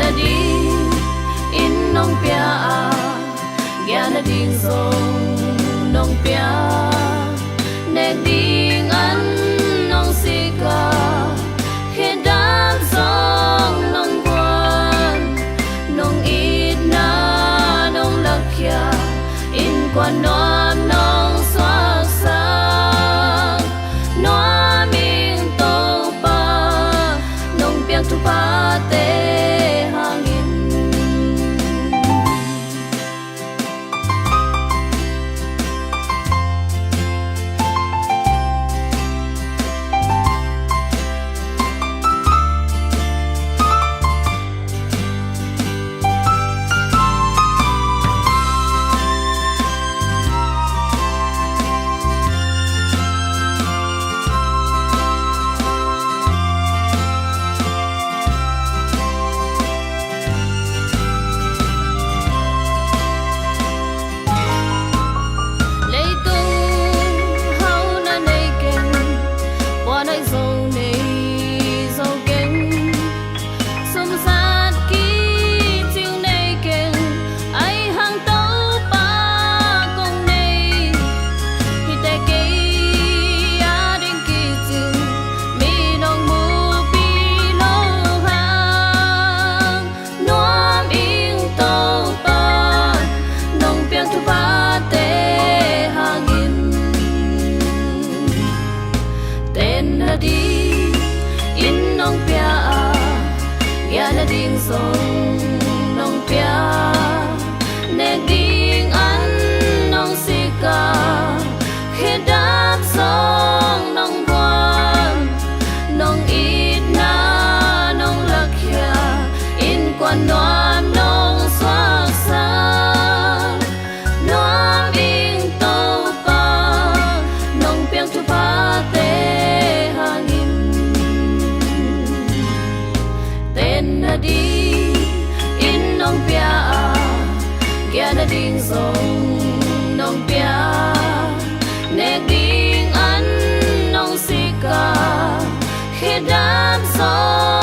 na đi in nông pia gia na đi sông nông pia nè đi ăn nông si ca khi đám sông nông buồn nông ít na nông lạc kia in quan non nông xóa sang nó miếng tô ba nông piang tu ba te hangin na ding sông nông pia nè ding ăn nông si ca khi đáp sông nông buồn nông ít na nông lạc kia in quan non nông xóa xa nó in tô pa nông piang tu pa te hangin na đi in nông pia gia na ding sông nông pia nè ding ăn nông si ca khi đám sông